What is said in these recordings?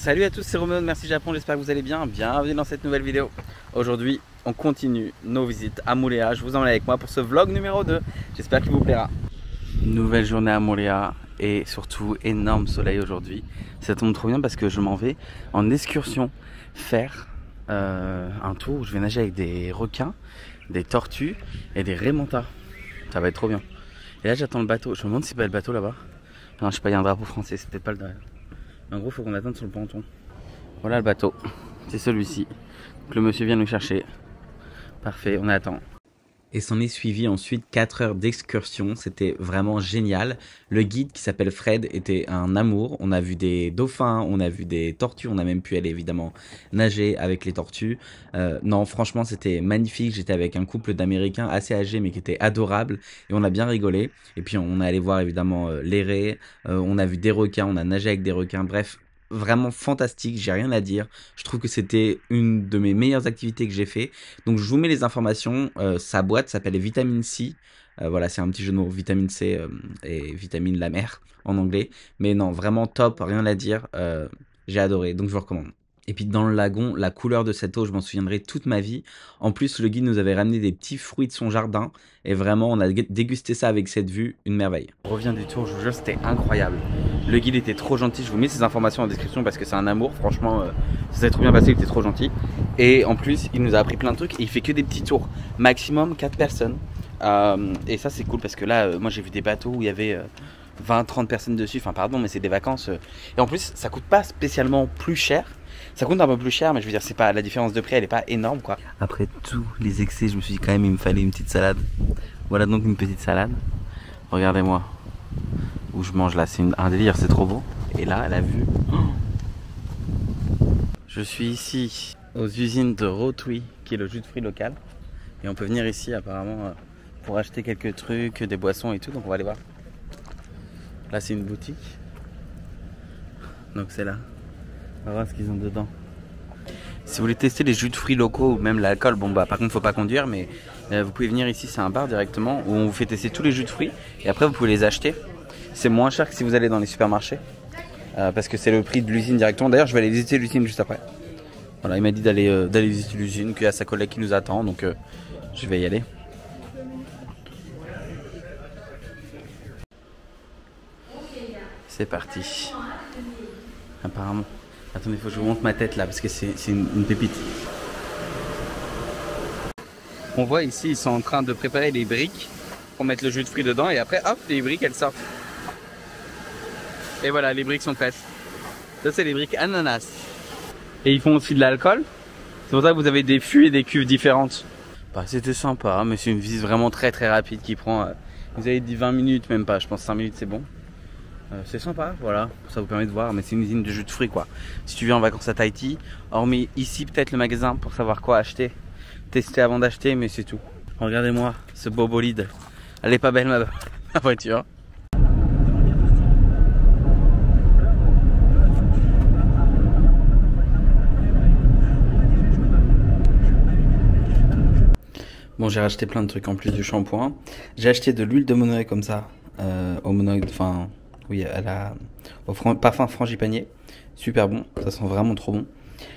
Salut à tous, c'est Romain de Merci Japon, j'espère que vous allez bien. Bienvenue dans cette nouvelle vidéo. Aujourd'hui, on continue nos visites à Mooléa. Je vous emmène avec moi pour ce vlog numéro 2. J'espère qu'il vous plaira. Nouvelle journée à Mooléa et surtout énorme soleil aujourd'hui. Ça tombe trop bien parce que je m'en vais en excursion faire un tour où je vais nager avec des requins, des tortues et des raimentas. Ça va être trop bien. Et là j'attends le bateau. Je me demande si c'est pas le bateau là-bas. Non, je sais pas, il y a un drapeau français, c'est peut-être pas le derrière. En gros, il faut qu'on attende sur le ponton. Voilà le bateau, c'est celui-ci. Donc, le monsieur vient nous chercher. Parfait, on attend. Et s'en est suivi ensuite 4 heures d'excursion. C'était vraiment génial. Le guide qui s'appelle Fred était un amour. On a vu des dauphins, on a vu des tortues. On a même pu aller évidemment nager avec les tortues. Non, franchement, c'était magnifique. J'étais avec un couple d'Américains assez âgés mais qui était adorable. Et on a bien rigolé. Et puis on est allé voir évidemment les raies. On a vu des requins, on a nagé avec des requins. Bref, vraiment fantastique, j'ai rien à dire. Je trouve que c'était une de mes meilleures activités que j'ai fait. Donc je vous mets les informations. Sa boîte s'appelle Vitamine C. Voilà, c'est un petit jeu de mots, vitamine C et vitamine la mer en anglais. Mais non, vraiment top, rien à dire. J'ai adoré, donc je vous recommande. Et puis dans le lagon, la couleur de cette eau, je m'en souviendrai toute ma vie. En plus, le guide nous avait ramené des petits fruits de son jardin. Et vraiment, on a dégusté ça avec cette vue, une merveille. On revient du tour, je vous jure, c'était incroyable. Le guide était trop gentil, je vous mets ces informations en description parce que c'est un amour. Franchement, ça s'est trop bien passé, il était trop gentil. Et en plus, il nous a appris plein de trucs et il fait que des petits tours. Maximum 4 personnes. Et ça, c'est cool parce que là, moi j'ai vu des bateaux où il y avait 20-30 personnes dessus. Enfin, pardon, mais c'est des vacances. Et en plus, ça coûte pas spécialement plus cher. Ça coûte un peu plus cher, mais je veux dire, c'est pas la différence de prix, elle est pas énorme quoi. Après tous les excès, je me suis dit quand même, il me fallait une petite salade. Voilà donc une petite salade. Regardez-moi où je mange là, c'est un délire, c'est trop beau. Et là, la vue. Je suis ici aux usines de Rotui, qui est le jus de fruits local. Et on peut venir ici apparemment pour acheter quelques trucs, des boissons et tout. Donc on va aller voir. Là, c'est une boutique. Donc c'est là. On va voir ce qu'ils ont dedans. Si vous voulez tester les jus de fruits locaux ou même l'alcool, bon bah par contre faut pas conduire, mais vous pouvez venir ici, c'est un bar directement où on vous fait tester tous les jus de fruits et après vous pouvez les acheter. C'est moins cher que si vous allez dans les supermarchés parce que c'est le prix de l'usine directement. D'ailleurs je vais aller visiter l'usine juste après. Voilà, il m'a dit d'aller visiter l'usine, qu'il y a sa collègue qui nous attend, donc je vais y aller. C'est parti. Apparemment. Attendez, il faut que je vous montre ma tête là parce que c'est une pépite. On voit ici, ils sont en train de préparer les briques pour mettre le jus de fruits dedans et après, hop, les briques elles sortent. Et voilà, les briques sont prêtes. Ça, c'est les briques ananas. Et ils font aussi de l'alcool. C'est pour ça que vous avez des fûts et des cuves différentes. Bah, c'était sympa, mais c'est une visite vraiment très rapide qui prend. Vous avez dit 20 minutes, même pas, je pense 5 minutes c'est bon. C'est sympa, voilà, ça vous permet de voir, mais c'est une usine de jus de fruits quoi. Si tu viens en vacances à Tahiti, hormis ici peut-être le magasin pour savoir quoi acheter, tester avant d'acheter, mais c'est tout. Regardez-moi ce beau bolide, elle est pas belle ma voiture. Bon, j'ai racheté plein de trucs en plus du shampoing. J'ai acheté de l'huile de monoeil comme ça, au monoeil, enfin... Oui, au parfum frangipanier, super bon, ça sent vraiment trop bon.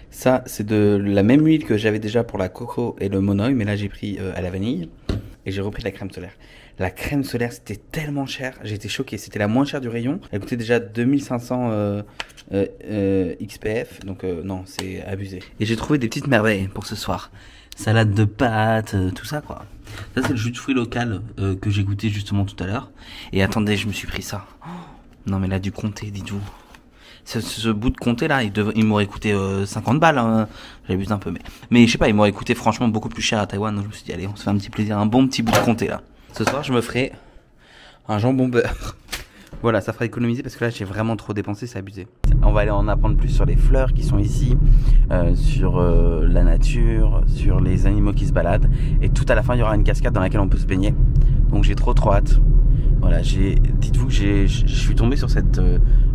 Ça, c'est de la même huile que j'avais déjà pour la coco et le monoeil, mais là j'ai pris à la vanille et j'ai repris la crème solaire. La crème solaire, c'était tellement cher, j'ai été choqué, c'était la moins chère du rayon. Elle coûtait déjà 2500 XPF, donc non, c'est abusé. Et j'ai trouvé des petites merveilles pour ce soir. Salade de pâtes, tout ça quoi. Ça c'est le jus de fruits local que j'ai goûté justement tout à l'heure. Et attendez, je me suis pris ça. Non mais là du comté, dites-vous. Ce bout de comté là, il m'aurait coûté 50 balles. Hein. J'abuse un peu, mais je sais pas, il m'aurait coûté franchement beaucoup plus cher à Taïwan. Donc je me suis dit allez, on se fait un petit plaisir, un bon petit bout de comté là. Ce soir je me ferai un jambon beurre. Voilà, ça fera économiser parce que là j'ai vraiment trop dépensé, c'est abusé. On va aller en apprendre plus sur les fleurs qui sont ici, sur la nature, sur les animaux qui se baladent. Et tout à la fin il y aura une cascade dans laquelle on peut se baigner. Donc j'ai trop hâte. Voilà, dites-vous que je suis tombé sur cette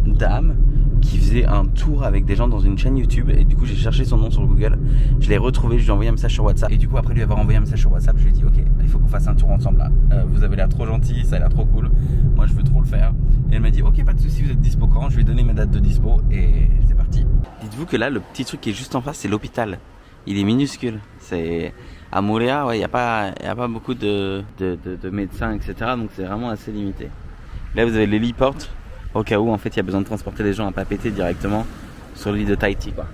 dame qui faisait un tour avec des gens dans une chaîne YouTube. Et du coup j'ai cherché son nom sur Google, je l'ai retrouvé, je lui ai envoyé un message sur WhatsApp. Et du coup après lui avoir envoyé un message sur WhatsApp, je lui ai dit ok, il faut qu'on fasse un tour ensemble là. Vous avez l'air trop gentil, ça a l'air trop cool, moi je veux trop le faire. Et elle m'a dit ok, pas de soucis, vous êtes dispo quand? Je lui ai donné mes dates de dispo et c'est parti. dites-vous que là, le petit truc qui est juste en face, c'est l'hôpital. Il est minuscule. C'est à Moorea, ouais, il y a pas beaucoup de médecins, etc. Donc c'est vraiment assez limité. Là, vous avez l'héliport au cas où en fait il y a besoin de transporter les gens à Papeete directement sur l'île de Tahiti, quoi.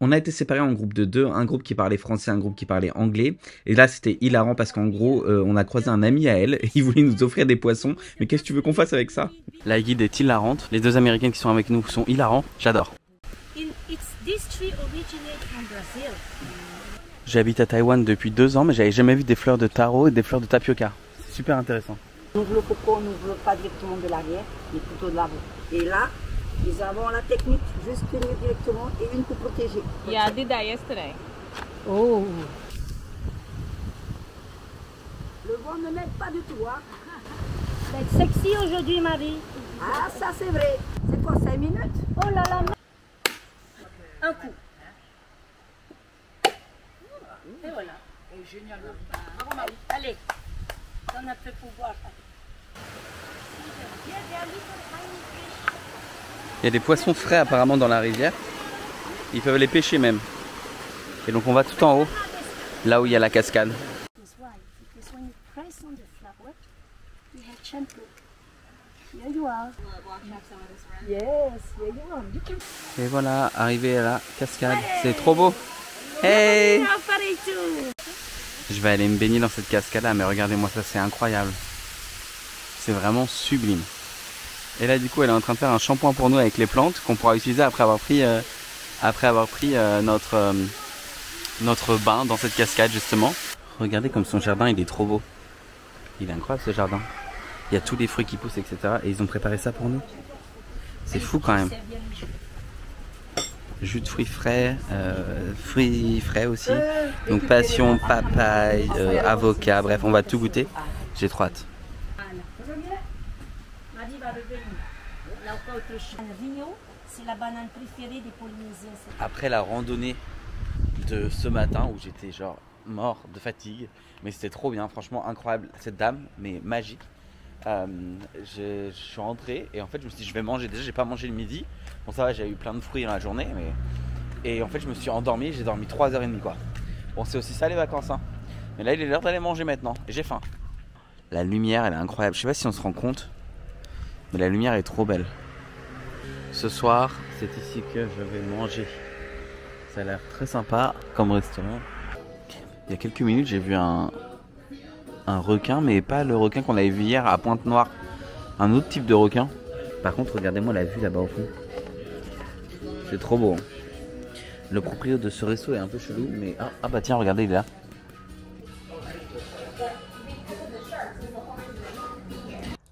On a été séparés en groupe de deux, un groupe qui parlait français, un groupe qui parlait anglais. Et là, c'était hilarant parce qu'en gros, on a croisé un ami à elle et il voulait nous offrir des poissons. Mais qu'est-ce que tu veux qu'on fasse avec ça? La guide est hilarante. Les deux Américaines qui sont avec nous sont hilarants. J'adore. J'habite à Taïwan depuis 2 ans, mais j'avais jamais vu des fleurs de taro et des fleurs de tapioca. C'est super intéressant. On ouvre le coco, on n'ouvre pas directement de l'arrière, mais plutôt de l'avant. Et là, nous avons la technique, juste tenir directement et une pour protéger. Yeah, I did that yesterday. Oh! Le vent ne m'aide pas du tout, hein? C'est sexy aujourd'hui, Marie. Ah, ça c'est vrai. C'est quoi, 5 minutes? Oh là là! Un coup. Et voilà. Génial. Allez, ça n'a plus pouvoir. Il y a des poissons frais apparemment dans la rivière. Ils peuvent les pêcher même. Et donc on va tout en haut, là où il y a la cascade. Et voilà, arrivé à la cascade. C'est trop beau. Hey! Je vais aller me baigner dans cette cascade là, mais regardez-moi ça, c'est incroyable. C'est vraiment sublime. Et là du coup elle est en train de faire un shampoing pour nous avec les plantes qu'on pourra utiliser après avoir pris notre bain dans cette cascade justement. Regardez comme son jardin il est trop beau. Il est incroyable ce jardin. Il y a tous les fruits qui poussent, etc. Et ils ont préparé ça pour nous. C'est fou quand même. Jus de fruits frais aussi. Donc passion, papaye, avocat, bref on va tout goûter. J'ai trop hâte. C'est la banane préférée des Polynésiens. Après la randonnée de ce matin où j'étais genre mort de fatigue, mais c'était trop bien, franchement incroyable, cette dame, mais magique. Je suis rentré et en fait je me suis dit je vais manger, déjà j'ai pas mangé le midi, bon ça va, j'ai eu plein de fruits dans la journée, mais et en fait je me suis endormi, j'ai dormi 3h30 quoi. Bon c'est aussi ça les vacances hein, mais là il est l'heure d'aller manger maintenant et j'ai faim. La lumière elle est incroyable, je sais pas si on se rend compte, mais la lumière est trop belle. Ce soir c'est ici que je vais manger, ça a l'air très sympa comme restaurant. Il y a quelques minutes j'ai vu un requin, mais pas le requin qu'on avait vu hier à Pointe-Noire. Un autre type de requin. Par contre, regardez-moi la vue là-bas au fond. C'est trop beau. Hein. Le propriétaire de ce resto est un peu chelou, mais... Ah bah tiens, regardez, il est là.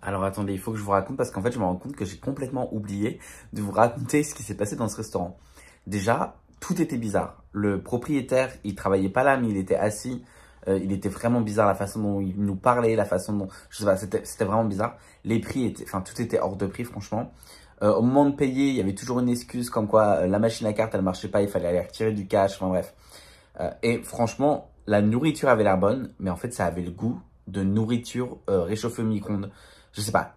Alors attendez, il faut que je vous raconte, parce qu'en fait, je me rends compte que j'ai complètement oublié de vous raconter ce qui s'est passé dans ce restaurant. Déjà, tout était bizarre. Le propriétaire, il travaillait pas là, mais il était assis... il était vraiment bizarre la façon dont il nous parlait, la façon dont... Je sais pas, c'était vraiment bizarre. Les prix étaient... Enfin, tout était hors de prix, franchement. Au moment de payer, il y avait toujours une excuse comme quoi la machine à carte, elle marchait pas, il fallait aller retirer du cash, enfin bref. Et franchement, la nourriture avait l'air bonne, mais en fait, ça avait le goût de nourriture réchauffée au micro-ondes. Je sais pas.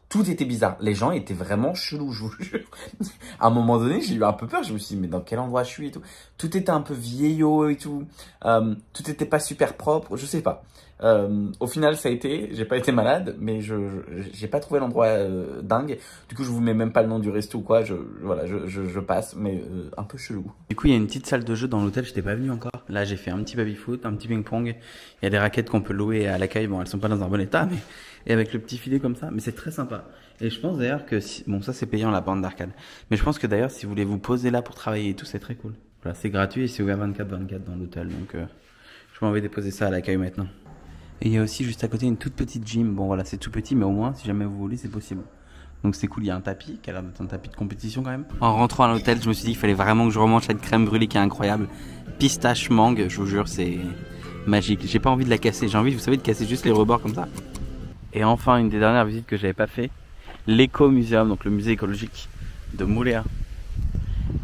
Tout était bizarre. Les gens étaient vraiment chelous, je vous jure. À un moment donné, j'ai eu un peu peur. Je me suis dit, mais dans quel endroit je suis et tout. Tout était un peu vieillot et tout. Tout était pas super propre. Je sais pas. Au final, ça a été. J'ai pas été malade, mais j'ai pas trouvé l'endroit dingue. Du coup, je vous mets même pas le nom du resto ou quoi. Voilà, je passe, mais un peu chelou. Du coup, il y a une petite salle de jeu dans l'hôtel. J'étais pas venu encore. Là, j'ai fait un petit baby-foot, un petit ping-pong. Il y a des raquettes qu'on peut louer à l'accueil. Bon, elles sont pas dans un bon état, mais et avec le petit filet comme ça. Mais c'est très sympa. Et je pense d'ailleurs que si... Bon, ça c'est payant la bande d'arcade. Mais je pense que d'ailleurs, si vous voulez vous poser là pour travailler et tout, c'est très cool. Voilà, c'est gratuit et c'est ouvert 24/24 dans l'hôtel. Donc, je m'en vais déposer ça à l'accueil maintenant. Et il y a aussi juste à côté une toute petite gym. Bon, voilà, c'est tout petit, mais au moins, si jamais vous voulez, c'est possible. Donc c'est cool, il y a un tapis qui a l'air d'être un tapis de compétition quand même. En rentrant à l'hôtel, je me suis dit qu'il fallait vraiment que je remange cette crème brûlée qui est incroyable. Pistache mangue, je vous jure, c'est magique. J'ai pas envie de la casser, j'ai envie, vous savez, de casser juste les rebords comme ça. Et enfin, une des dernières visites que j'avais pas fait, l'éco-muséum, donc le musée écologique de Moorea.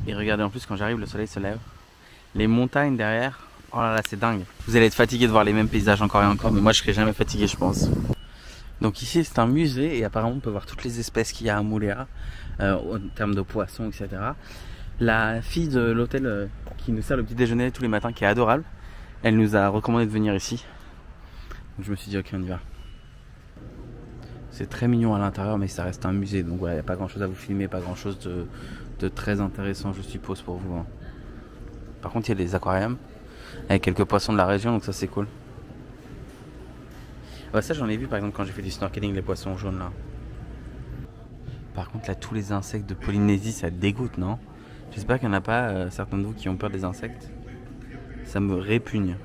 Et regardez, en plus quand j'arrive, le soleil se lève. Les montagnes derrière, oh là là, c'est dingue. Vous allez être fatigué de voir les mêmes paysages encore et encore, mais moi je serai jamais fatigué, je pense. Donc ici c'est un musée et apparemment on peut voir toutes les espèces qu'il y a à Moorea en termes de poissons, etc. La fille de l'hôtel qui nous sert le petit déjeuner tous les matins, qui est adorable, elle nous a recommandé de venir ici. Donc je me suis dit ok, on y va. C'est très mignon à l'intérieur, mais ça reste un musée, donc voilà, il n'y a pas grand chose à vous filmer, pas grand chose de très intéressant, je suppose, pour vous. Hein. Par contre, il y a des aquariums avec quelques poissons de la région, donc ça c'est cool. Ouais, ça j'en ai vu par exemple quand j'ai fait du snorkeling, les poissons jaunes là. Par contre, là, tous les insectes de Polynésie, ça dégoûte, non? J'espère qu'il n'y en a pas certains de vous qui ont peur des insectes. Ça me répugne.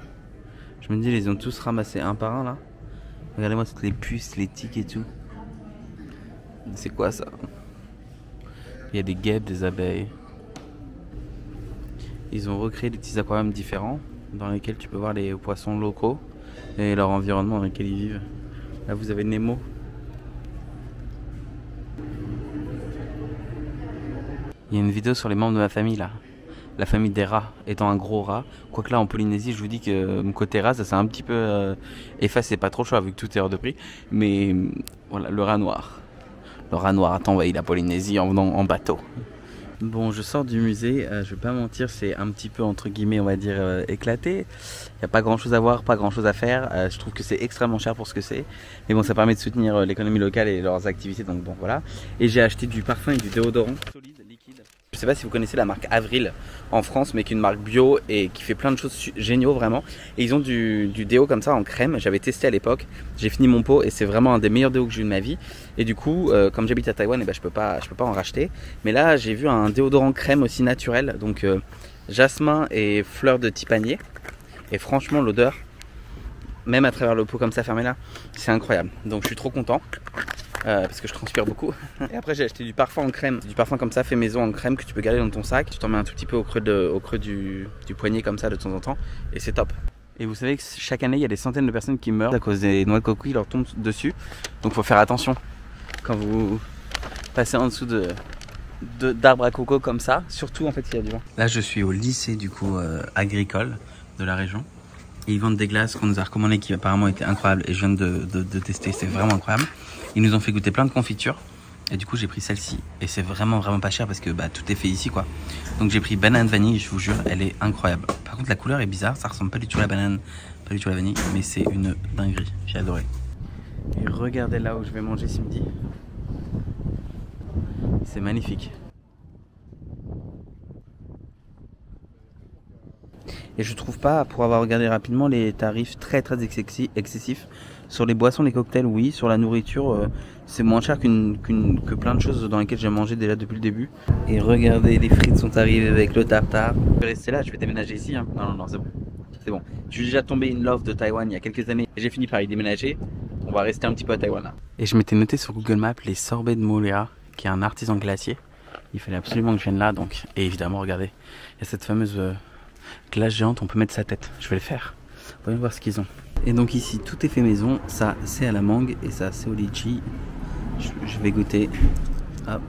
Je me dis, ils les ont tous ramassés un par un là. Regardez-moi toutes les puces, les tiques et tout. C'est quoi ça? Il y a des guêpes, des abeilles. Ils ont recréé des petits aquariums différents dans lesquels tu peux voir les poissons locaux et leur environnement dans lequel ils vivent. Là, vous avez Nemo. Il y a une vidéo sur les membres de ma famille là. La famille des rats étant un gros rat. Quoique là en Polynésie, je vous dis que mon côté rat, ça s'est un petit peu effacé. Pas trop chaud vu que tout est hors de prix. Mais voilà, le rat noir. Le rat noir a envahi la Polynésie en venant en bateau. Bon, je sors du musée. Je vais pas mentir, c'est un petit peu entre guillemets, on va dire, éclaté. Il n'y a pas grand chose à voir, pas grand chose à faire. Je trouve que c'est extrêmement cher pour ce que c'est. Mais bon, ça permet de soutenir l'économie locale et leurs activités. Donc bon, voilà. Et j'ai acheté du parfum et du déodorant solide, liquide. Je sais pas si vous connaissez la marque Avril en France, mais qui est une marque bio et qui fait plein de choses géniaux vraiment. Et ils ont du déo comme ça en crème. J'avais testé à l'époque. J'ai fini mon pot et c'est vraiment un des meilleurs déos que j'ai eu de ma vie. Et du coup, comme j'habite à Taïwan, je peux pas en racheter. Mais là, j'ai vu un déodorant crème aussi naturel, donc jasmin et fleurs de tipanier. Et franchement, l'odeur, même à travers le pot comme ça fermé là, c'est incroyable. Donc je suis trop content. Parce que je transpire beaucoup. Et après j'ai acheté du parfum en crème. Du parfum comme ça fait maison en crème que tu peux garder dans ton sac. Tu t'en mets un tout petit peu au creux du poignet comme ça de temps en temps. Et c'est top. Et vous savez que chaque année il y a des centaines de personnes qui meurent à cause des noix de coco qui leur tombent dessus. Donc faut faire attention quand vous passez en dessous d'arbres à coco comme ça. Surtout en fait il y a du vent. Là je suis au lycée du coup agricole de la région. Et ils vendent des glaces qu'on nous a recommandées qui apparemment étaient incroyables. Et je viens de tester, c'est vraiment incroyable. Ils nous ont fait goûter plein de confitures. Et du coup j'ai pris celle-ci. Et c'est vraiment pas cher parce que tout est fait ici quoi. Donc j'ai pris banane vanille, je vous jure, elle est incroyable. Par contre la couleur est bizarre, ça ressemble pas du tout à la banane, pas du tout à la vanille. Mais c'est une dinguerie, j'ai adoré. Et regardez là où je vais manger ce midi. C'est magnifique. Et je trouve pas, pour avoir regardé rapidement, les tarifs très excessifs. Sur les boissons, les cocktails, oui. Sur la nourriture, c'est moins cher que plein de choses dans lesquelles j'ai mangé déjà depuis le début. Et regardez, les frites sont arrivées avec le tartare. Je vais rester là, je vais déménager ici. Hein. Non, c'est bon. C'est bon. Je suis déjà tombé in love de Taïwan il y a quelques années. Et j'ai fini par y déménager. On va rester un petit peu à Taïwan là. Et je m'étais noté sur Google Maps les sorbets de Moléa, qui est un artisan glacier. Il fallait absolument que je vienne là. Donc. Et évidemment, regardez, il y a cette fameuse... glace géante, on peut mettre sa tête. Je vais le faire. Voyons voir ce qu'ils ont. Et donc ici, tout est fait maison. Ça, c'est à la mangue et ça, c'est au litchi. Je vais goûter. Hop.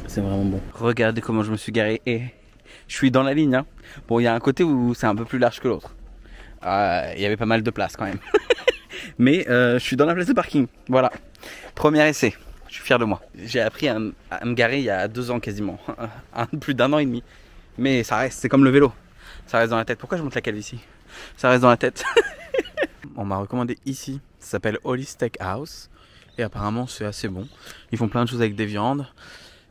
C'est vraiment bon. Regardez comment je me suis garé. Et je suis dans la ligne. Hein. Bon, il y a un côté où c'est un peu plus large que l'autre. Il y avait pas mal de place quand même. Mais je suis dans la place de parking. Voilà. Premier essai. Je suis fier de moi. J'ai appris à me garer il y a 2 ans quasiment. Plus d'1 an et demi. Mais ça reste, c'est comme le vélo, ça reste dans la tête. Pourquoi je monte la calvitie? Ça reste dans la tête. On m'a recommandé ici, ça s'appelle Holly Steakhouse. Et apparemment c'est assez bon. Ils font plein de choses avec des viandes,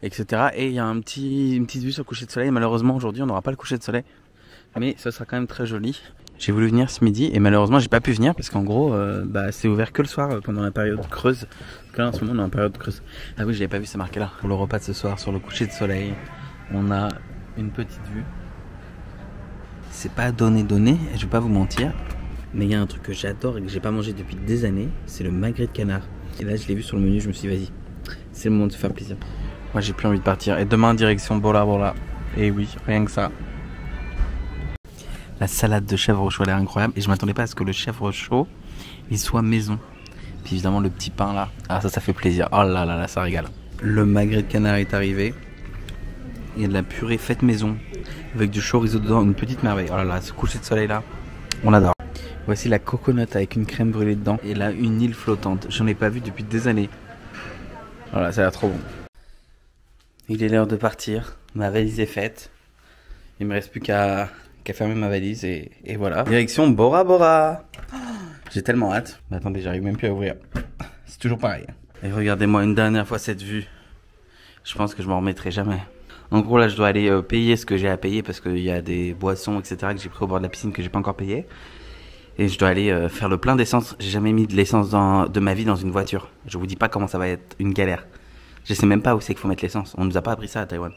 etc. Et il y a une petite vue sur le coucher de soleil. Malheureusement aujourd'hui on n'aura pas le coucher de soleil. Mais ça sera quand même très joli. J'ai voulu venir ce midi et malheureusement j'ai pas pu venir parce qu'en gros c'est ouvert que le soir pendant la période creuse. Donc là en ce moment on est en période creuse. Ah oui, j'avais pas vu, c'est marqué là. Pour le repas de ce soir sur le coucher de soleil, on a une petite vue. C'est pas donné, je vais pas vous mentir, mais il y a un truc que j'adore et que j'ai pas mangé depuis des années, c'est le magret de canard. Et là je l'ai vu sur le menu, je me suis dit vas-y, c'est le moment de se faire plaisir. Moi j'ai plus envie de partir. Et demain direction Bola. Et oui, rien que ça. La salade de chèvre chaud, elle est incroyable. Et je m'attendais pas à ce que le chèvre chaud il soit maison. Puis évidemment le petit pain là, ah ça fait plaisir. Oh là là, ça régale. Le magret de canard est arrivé. Il y a de la purée faite maison avec du chorizo dedans, une petite merveille. Oh là là, ce coucher de soleil là, on adore. Voici la coconut avec une crème brûlée dedans. Et là, une île flottante. J'en ai pas vu depuis des années. Voilà, ça a l'air trop bon. Il est l'heure de partir. Ma valise est faite. Il me reste plus qu'à fermer ma valise et voilà. Direction Bora Bora. J'ai tellement hâte. Mais attendez, j'arrive même plus à ouvrir. C'est toujours pareil. Et regardez-moi une dernière fois cette vue. Je pense que je m'en remettrai jamais. En gros, là, je dois aller payer ce que j'ai à payer parce qu'il y a des boissons, etc. que j'ai pris au bord de la piscine que j'ai pas encore payé. Et je dois aller faire le plein d'essence. J'ai jamais mis de l'essence de ma vie dans une voiture. Je vous dis pas comment ça va être une galère. Je sais même pas où c'est qu'il faut mettre l'essence. On nous a pas appris ça à Taïwan.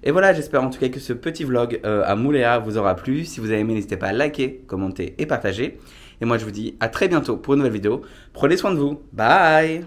Et voilà, j'espère en tout cas que ce petit vlog à Mooléa vous aura plu. Si vous avez aimé, n'hésitez pas à liker, commenter et partager. Et moi, je vous dis à très bientôt pour une nouvelle vidéo. Prenez soin de vous. Bye!